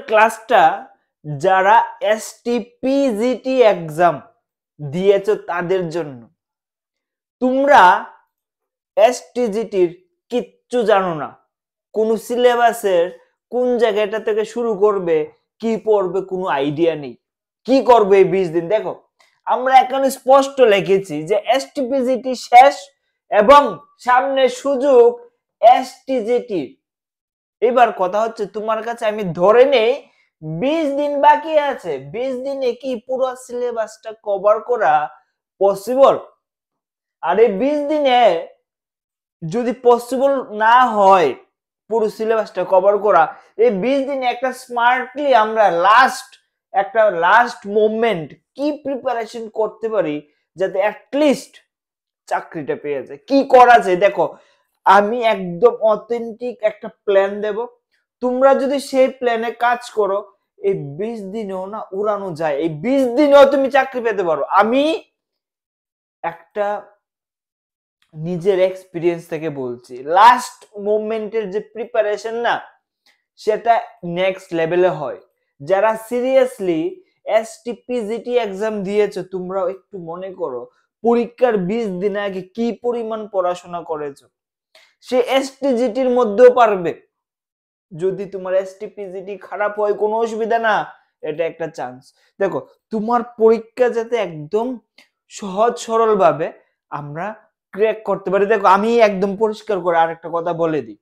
ক্লাসটা যারা STPGT exam দিয়েছো তাদের জন্য। তোমরা এসটিজিটির কিচ্ছু জানো না, কোন সিলেবাসের কোন জায়গাটা থেকে শুরু করবে, কি পড়বে কোনো আইডিয়া নেই, কি করবে এই 20 দিন। দেখো আমরা এখানে স্পষ্ট লিখেছি যে এসটিপিজিটি শেষ এবং সামনে সুযোগ এসটিজিটি। এবার কথা হচ্ছে তোমার কাছে আমি ধরে নেই 20 দিন বাকি আছে, 20 দিনে কি পুরো সিলেবাসটা কভার করা পসিবল? আর এই 20 দিনে যদি পসিবল না হয় পুরো সিলেবাসটা কভার করা, এই 20 দিনে একটা স্মার্টলি আমরা লাস্ট মোমেন্ট কি প্রিপারেশন করতে পারি যাতে অ্যাটলিস্ট চাকরিটা পেয়ে যায়, কি করা যায়। দেখো আমি একদম অথেন্টিক একটা প্ল্যান দেব, তোমরা যদি সেই প্ল্যানে কাজ করো এই 20 দিনেও না উড়ানো যায়, এই 20 দিনেও তুমি চাকরি পেতে পারো। আমি একটা নিজের এক্সপিরিয়েন্স থেকে বলছি, লাস্ট মোমেন্টের যে প্রিপারেশন না সেটা নেক্সট লেভেলে হয়। যারা সিরিয়াসলি এসটিপিজিটি এক্সাম দিয়েছো তোমরাও একটু মনে করো পরীক্ষার 20 দিন আগে কি পরিমাণ পড়াশোনা করেছো, সে এসটিজিটির মধ্যেও পারবে। যদি তোমার এসটিপিজিটি খারাপ হয় কোনো অসুবিধা না, এটা একটা চান্স। দেখো তোমার পরীক্ষা যাতে একদম সহজ সরল ভাবে আমরা ক্র্যাক করতে পারি। দেখো আমি একদম পরিষ্কার করে আরেকটা কথা বলে দিই,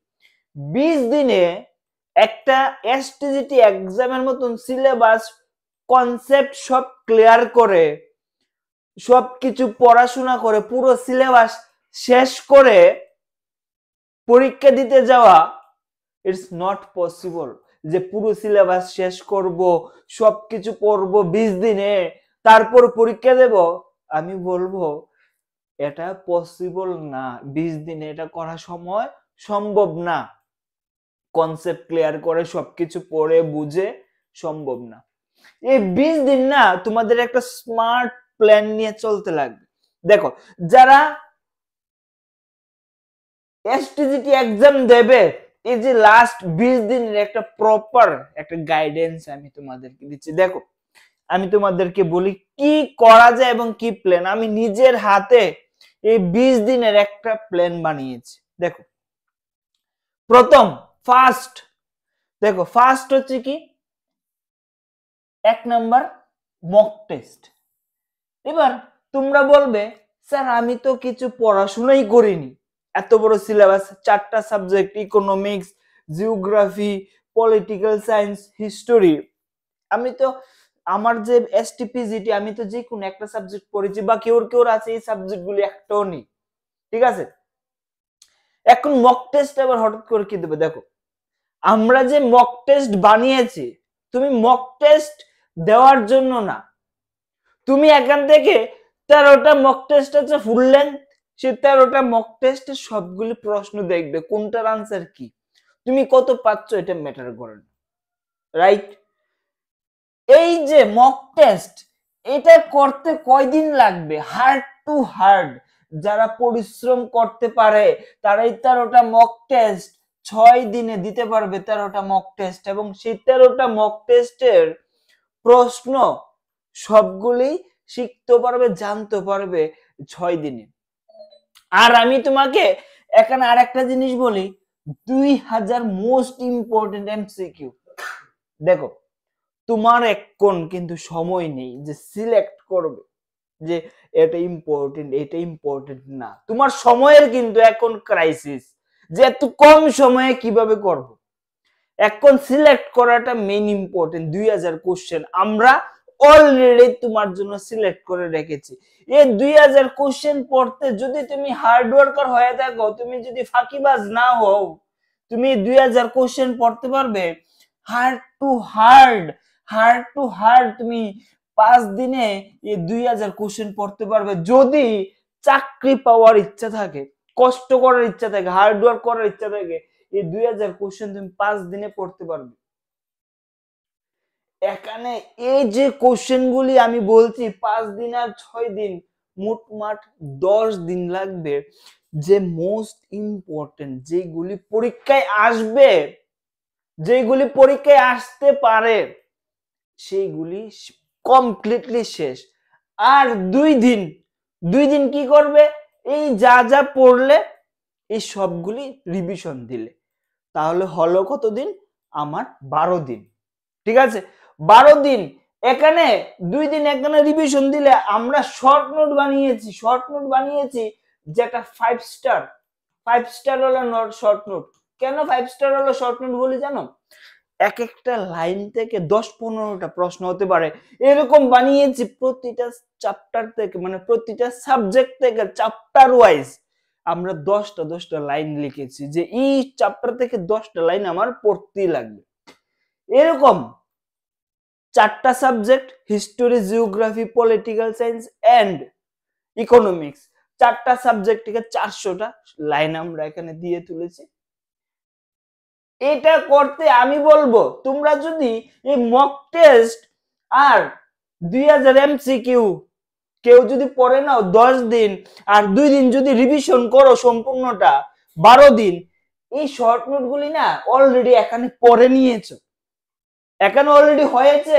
20 দিনে একটা এসটিজিটি এক্সামের মতন সিলেবাস কনসেপ্ট সব ক্লিয়ার করে সবকিছু পড়াশোনা করে পুরো সিলেবাস শেষ করে পরীক্ষা দিতে যাওয়া ইটস নট পসিবল। যে পুরো সিলেবাস শেষ করব সবকিছু পড়বো 20 দিনে তারপর পরীক্ষা দেব, আমি বলবো এটা পসিবল না। 20 দিনে এটা করা সম্ভব না, কনসেপ্ট ক্লিয়ার করে সবকিছু পড়ে বুঝে সম্ভব না। এই 20 দিন না তোমাদের একটা স্মার্ট প্ল্যান নিয়ে চলতে লাগবে। দেখো যারা এসটিজিটি এক্সাম দেবে এই যে লাস্ট 20 দিনের একটা প্রপার একটা গাইডেন্স আমি তোমাদেরকে দিচ্ছি। দেখো আমি তোমাদেরকে বলি কি করা যায় এবং কি প্ল্যান আমি নিজের হাতে এই 20 দিনের একটা প্ল্যান বানিয়েছি। দেখো প্রথম ফার্স্ট হচ্ছে কি, 1 নাম্বার মক টেস্ট। এবার তোমরা বলবে স্যার আমি তো কিছু পড়াশোনাই করিনি, এত বড় সিলেবাস, 4টা subject, economics, geography, political science, history, আমি তো আমার যে এসটিপিজিটি আমি তো যে কোনো একটা সাবজেক্ট পড়েছি বা কেউ আছে এই সাবজেক্টগুলি একটাও নেই, ঠিক আছে। এখন মক টেস্ট আবার হঠাৎ করে কি দেবে? দেখো আমরা যে মক টেস্ট বানিয়েছি তুমি মক টেস্ট দেওয়ার জন্য না, তুমি এখান থেকে 13টা মক টেস্ট আছে ফুল লেন্থ, সে 13টা মক টেস্টের সবগুলি প্রশ্ন দেখবে কোনটার আনসার কি, তুমি কত পাচ্ছ এটা ম্যাটার করে না, রাইট। এই যে মক টেস্ট এটা করতে কয়দিন লাগবে? হার্ড টু হার্ড যারা পরিশ্রম করতে পারে তারাই 13টা মক টেস্ট 6 দিনে দিতে পারবে, 13টা মক টেস্ট, এবং সেই 13টা মক টেস্টের প্রশ্ন সবগুলি শিখতে পারবে জানতে পারবে 6 দিনে। আর আমি তোমাকে এখানে আরেকটা জিনিস বলি, 2000 মোস্ট ইম্পর্টেন্ট এমসিকিউ। দেখো তোমার এখন কিন্তু সময় নেই যে সিলেক্ট করবে যে এটা ইম্পর্টেন্ট না, তোমার সময়ের কিন্তু এখন ক্রাইসিস যে এত কম সময়ে কিভাবে করব। এখন সিলেক্ট করাটা মেইন ইম্পর্টেন্ট। 2000 কোশ্চেন আমরা অলরেডি তোমার জন্য সিলেক্ট করে রেখেছি। এই 2000 কোশ্চেন পড়তে যদি তুমি হার্ড ওয়ার্কার হয়ে থাকো, তুমি যদি ফাঁকিবাজ না হও, তুমি 2000 কোশ্চেন পড়তে পারবে হার্ড টু হার্ড তুমি 5 দিনে এই 2000 কোশ্চেন পড়তে পারবে। যদি চাকরি পাওয়ার ইচ্ছা থাকে, কষ্ট করার ইচ্ছা থাকে, হার্ড ওয়ার্ক করার ইচ্ছা থাকে, এই 2000 কোশ্চেন তুমি 5 দিনে পড়তে পারবে। এখানে এই যে কোশ্চেন গুলি আমি বলছি 5 দিন আর 6 দিন মোটমাট 10 দিন লাগবে, যে মোস্ট ইম্পর্টেন্ট যেগুলি পরীক্ষায় আসবে যেগুলি পরীক্ষায় আসতে পারে সেইগুলি কমপ্লিটলি শেষ। আর 2 দিন কি করবে, এই যা যা পড়লে এই সবগুলি রিভিশন দিলে, তাহলে হলো কতদিন আমার 12 দিন। ঠিক আছে, 12 দিন। এখানে 2 দিন এখানে রিভিশন দিলে আমরা শর্ট নোট বানিয়েছি যেটা 5 স্টার হলো শর্ট নোট। কেন 5 স্টার হলো শর্ট নোট বলি জানো? এক একটা লাইন থেকে 10-15টা প্রশ্ন হতে পারে, এরকম বানিয়েছি। প্রতিটা চ্যাপ্টার থেকে, মানে প্রতিটা সাবজেক্ট থেকে চ্যাপ্টার ওয়াইজ আমরা 10টা লাইন লিখেছি, যে এই চ্যাপ্টার থেকে 10টা লাইন আমার পড়তেই লাগবে। এরকম 4টা subject, history, geography, political science and economics, 4টা সাবজেক্ট থেকে 400টা লাইন আমরা এখানে দিয়ে তুলেছি। এটা করতে আমি বলবো, তোমরা যদি এই মক টেস্ট আর 2000 এমসিকিউ কেউ যদি পড়ে নাও 10 দিন, আর 2 দিন যদি রিভিশন করো সম্পূর্ণটা 12 দিন, এই শর্ট নোট গুলি না অলরেডি এখানে পড়ে নিয়েছো, এখানে অলরেডি হয়েছে।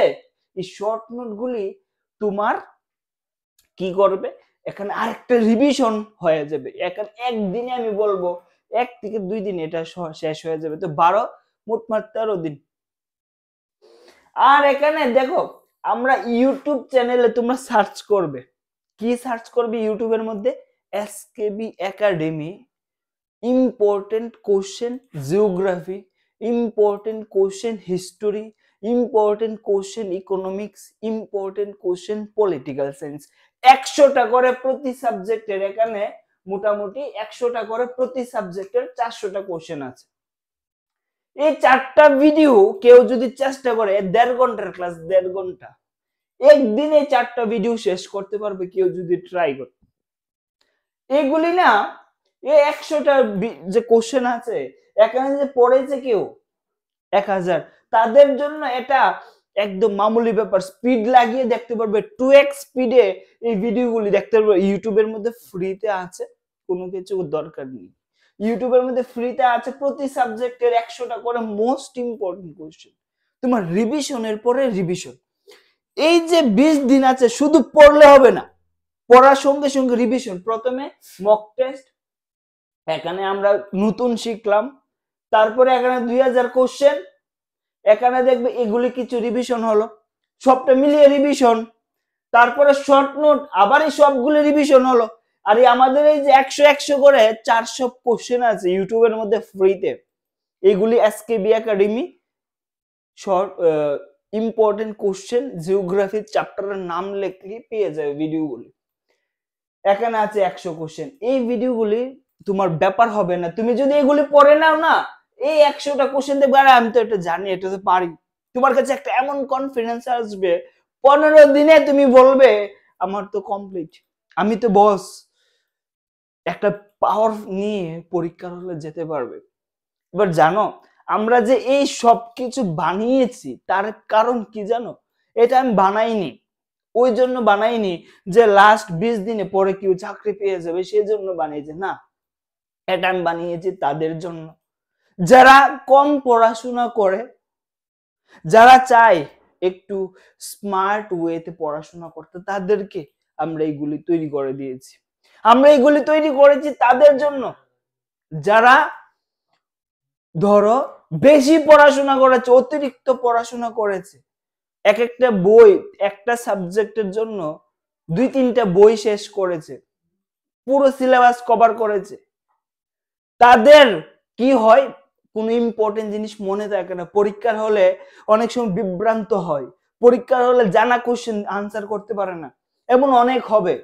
এই শর্ট নোট গুলি তোমার কি করবে, এখানে আরেকটা রিভিশন হয়ে যাবে। এখানে একদিনে আমি বলবো 1 থেকে 2 দিন এটা শেষ হয়ে যাবে। তো 12 মোট 13 দিন। আর এখানে দেখো, আমরা ইউটিউব চ্যানেলে তোমরা সার্চ করবে, কি সার্চ করবে ইউটিউবের মধ্যে? SKB academy important question geography, important question history, important question economics, important question political science. 100টা করে প্রতি সাবজেক্টের, এখানে মোটামুটি 100টা করে প্রতি সাবজেক্টের 400টা কোশ্চেন আছে। এই 4টা ভিডিও কেউ যদি চেষ্টা করে, 1.5 ঘন্টার ক্লাস, 1.5 ঘন্টা, একদিনে 4টা ভিডিও শেষ করতে পারবে কেউ যদি ট্রাই করে। এগুলি না, এই 100টা যে কোশ্চেন আছে, এখানে যে পড়েছে কেউ 1000, তাদের জন্য এটা একদম মামুলি ব্যাপার। স্পিড লাগিয়ে দেখতে পারবে, 2x স্পিডে এই ভিডিওগুলি দেখতে পারবে। ইউটিউবের মধ্যে ফ্রিতে আছে, কোনো কিছু দরকার নেই। ইউটিউবের মধ্যে ফ্রিতে আছে প্রতি সাবজেক্টের 100টা করে মোস্ট ইম্পর্টেন্ট কোশ্চেন। তোমার রিভিশনের পরে রিভিশন, এই যে 20 দিন আছে, শুধু পড়লে হবে না, পড়ার সঙ্গে সঙ্গে রিভিশন। প্রথমে মক টেস্ট, এখানে আমরা নতুন শিখলাম। তারপরে এখানে 2000 কোশ্চেন, এখানে দেখবে এগুলি কিছু রিভিশন হলো, সবটা মিলিয়ে রিভিশন। তারপরে শর্ট নোট, আবার এই সবগুলো রিভিশন হলো। আর আমাদের এই যে 100 করে 400 কোশ্চেন আছে ইউটিউবের মধ্যে ফ্রিতে, এগুলি SKB academy short important question geography চ্যাপ্টারের নাম লিখলে পেয়ে যাবে ভিডিওগুলি। এখানে আছে 100 কোশ্চেন। এই ভিডিওগুলি তোমার ব্যাপার হবে না, তুমি যদি এগুলি পড়ে নাও না, এই 100টা কোশ্চেন দেখবে, আরে আমি তো এটা জানি, এটা তো পারি। তোমার কাছে একটা এমন কনফিডেন্স আসবে, 15 দিনে তুমি বলবে আমার তো কমপ্লিট, আমি তো বস। একটা পাওয়ার নিয়ে পরীক্ষার হলে যেতে পারবে। এবার জানো, আমরা যে এই সব কিছু বানিয়েছি তার কারণ কি জানো? এটা আমি বানাইনি ওই জন্য বানাইনি যে লাস্ট 20 দিনে পরে কেউ চাকরি পেয়ে যাবে সেই জন্য বানিয়েছি, না। এটা আমি বানিয়েছি তাদের জন্য যারা কম পড়াশোনা করে, যারা চায় একটু স্মার্ট ওয়েতে পড়াশোনা করতে, তাদেরকে আমরা এইগুলি তৈরি করে দিয়েছি। আমরা এইগুলি তৈরি করেছি তাদের জন্য যারা ধরো বেশি পড়াশোনা করেছে, অতিরিক্ত পড়াশোনা করেছে, এক একটা বই, একটা সাবজেক্টের জন্য 2-3টা বই শেষ করেছে, পুরো সিলেবাস কভার করেছে। তাদের কি হয়, কোন ইম্পর্টেন্ট জিনিস মনে থাকে না, পরীক্ষার হলে অনেক সময় বিভ্রান্ত হয়, পরীক্ষার হলে জানা কোশ্চেন আনসার করতে পারে না, এমন অনেক হবে।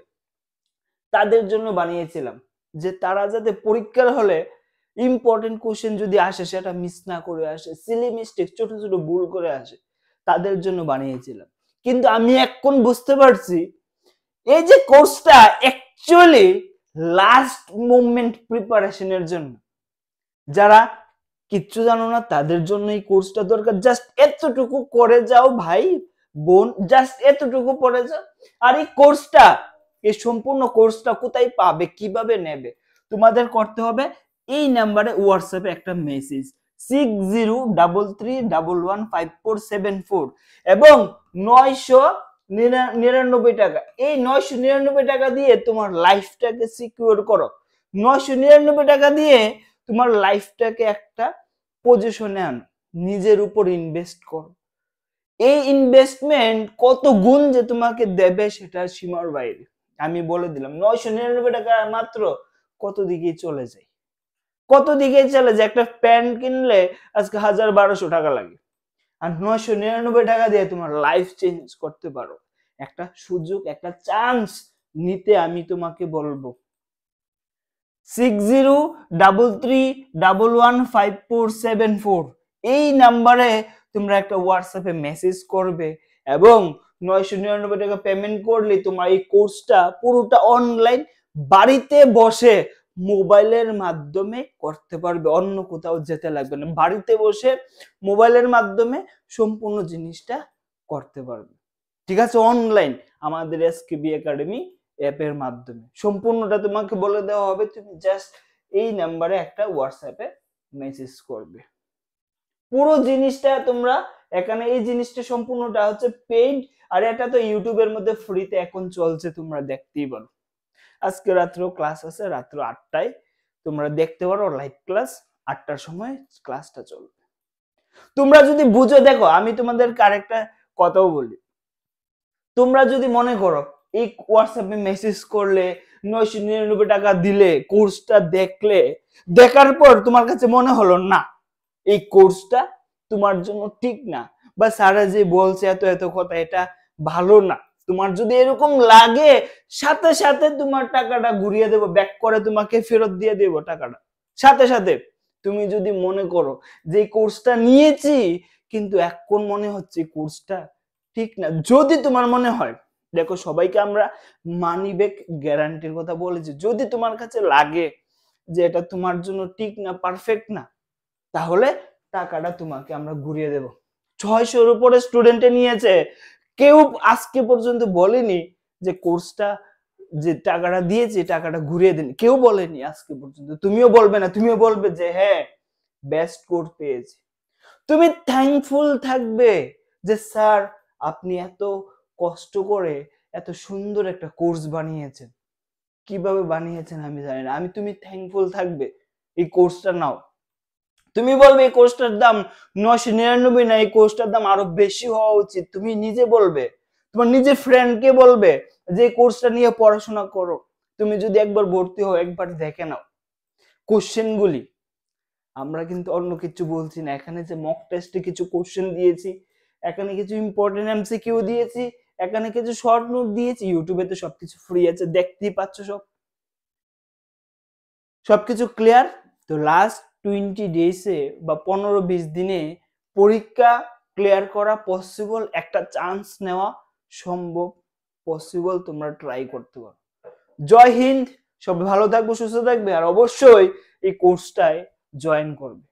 তাদের জন্য বানিয়েছিলাম যে তারা যাতে পরীক্ষার হলে ইম্পর্টেন্ট কোশ্চেন যদি আসে সেটা মিস না করে আসে, সিলি মিস্টেক, ছোট ছোট ভুল করে আসে, তাদের জন্য বানিয়েছিলাম। কিন্তু আমি এখন বুঝতে পারছি এই যে কোর্সটা অ্যাকচুয়ালি লাস্ট মোমেন্ট প্রিপারেশনের জন্য, যারা কিচ্ছু জানো না তাদের জন্য এই কোর্সটা দরকার। জাস্ট এতটুকু করে যাও ভাই বোন, জাস্ট এতটুকু পড়ে যাও। আর এই কোর্সটা, এই সম্পূর্ণ কোর্সটা কোথায় পাবে, কিভাবে নেবে? তোমাদের করতে হবে এই নাম্বারে হোয়াটসঅ্যাপে একটা মেসেজ, 6033115474 এবং 999 টাকা। এই 999 টাকা দিয়ে তোমার লাইফটাকে সিকিউর করো। 999 টাকা দিয়ে তোমার লাইফটাকে একটা পজিশনে আনো, নিজের উপর ইনভেস্ট করো। এই ইনভেস্টমেন্ট কত গুণ যে তোমাকে দেবে সেটা সীমার বাইরে। আমি বলে দিলাম 999 টাকা মাত্র কত দিকে চলে যায়, কত দিকে চলে যায়। একটা প্যান্ট কিনলে আজকে 1000-1200 টাকা লাগে, আর 999 টাকা দিয়ে তোমার লাইফ চেঞ্জ করতে পারো। একটা সুযোগ, একটা চান্স নিতে আমি তোমাকে বলবো। 6033115474 এই নাম্বারে তোমরা একটা হোয়াটসঅ্যাপে মেসেজ করবে এবং 999 টাকা পেমেন্ট করলে তোমার এই কোর্সটা পুরোটা অনলাইন বাড়িতে বসে মোবাইলের মাধ্যমে করতে পারবে, অন্য কোথাও যেতে লাগবে না। বাড়িতে বসে মোবাইলের মাধ্যমে সম্পূর্ণ জিনিসটা করতে পারবে। ঠিক আছে, অনলাইন আমাদের এসকেবি একাডেমি অ্যাপের মাধ্যমে সম্পূর্ণটা তোমাকে বলে দেওয়া হবে। তুমি জাস্ট এই নাম্বারে একটা হোয়াটসঅ্যাপে মেসেজ করবে। পুরো জিনিসটা তোমরা এখানে, এই জিনিসটা সম্পূর্ণটা হচ্ছে পেইড, আর এটা তো ইউটিউবের মধ্যে ফ্রিতে এখন চলছে, তোমরা দেখতেই পারো। আজকে রাত্রেও ক্লাস আছে, রাত্র 8টায় তোমরা দেখতে পারো লাইভ ক্লাস, 8টার সময় ক্লাসটা চলবে। তোমরা যদি বুঝো, দেখো আমি তোমাদের আরেকটা কথাও বলি, তোমরা যদি মনে করো এই হোয়াটসঅ্যাপে মেসেজ করলে 999 টাকা দিলে কোর্সটা দেখলে, দেখার পর তোমার কাছে মনে হলো না এই কোর্সটা তোমার জন্য ঠিক না, বা স্যারা যে বলছে এত এত কথা এটা ভালো না, তোমার যদি এরকম লাগে সাথে সাথে তোমার টাকাটা ঘুরিয়ে দেবো, ব্যাক করে তোমাকে ফেরত দিয়ে দেবো টাকাটা সাথে সাথে। তুমি যদি মনে করো যে কোর্সটা নিয়েছি কিন্তু এখন মনে হচ্ছে কোর্সটা ঠিক না, যদি তোমার মনে হয়, দেখো সবাইকে আমরা মানি ব্যাক গ্যারান্টির কথা বলেছি, যদি তোমার কাছে লাগে যে এটা তোমার জন্য ঠিক না, পারফেক্ট না, তাহলে টাকাটা তোমাকে আমরা ঘুরিয়ে দেব। 600-র উপরে স্টুডেন্টে নিয়েছে, কেউ আজকে পর্যন্ত বলেনি যে কোর্সটা যে টাকাটা দিয়েছে টাকাটা ঘুরিয়ে দেন, কেউ বলেনি আজকে পর্যন্ত। তুমিও বলবে না, তুমিও বলবে যে হ্যাঁ বেস্ট কোর্স পেয়েছি। তুমি থ্যাঙ্কফুল থাকবে যে স্যার আপনি এত কষ্ট করে এত সুন্দর একটা কোর্স বানিয়েছেন, কিভাবে বানিয়েছেন আমি জানি না, তুমি থ্যাঙ্কফুল থাকবে। এই কোর্সটা নাও। তুমি বলবে এই কোর্সটার দাম 999 না, এই কোর্সটার দাম আরো বেশি হওয়া উচিত, তুমি নিজে বলবে, তোমার নিজের ফ্রেন্ডকে বলবে যে কোর্সটা নিয়ে পড়াশোনা করো। তুমি যদি একবার ভর্তি হও, একবার দেখে নাও কোশ্চেন গুলি। আমরা কিন্তু অন্য কিছু বলছি না, এখানে যে মক টেস্টে কিছু কোশ্চেন দিয়েছি, এখানে কিছু ইম্পর্টেন্ট এমসিকিউ দিয়েছি, এখানে কিছু শর্ট নোট দিয়েছি, ইউটিউবে তো সবকিছু ফ্রি আছে, দেখতেই পাচ্ছ সবকিছু ক্লিয়ার। তো লাস্ট 20 ডেজে বা 15-20 দিনে পরীক্ষা ক্লিয়ার করা পসিবল, একটা চান্স নেওয়া সম্ভব, পসিবল, তোমরা ট্রাই করতে পারো। জয় হিন্দ, সবাই ভালো থাকবে, সুস্থ থাকবে, আর অবশ্যই এই কোর্সটায় জয়েন করবে।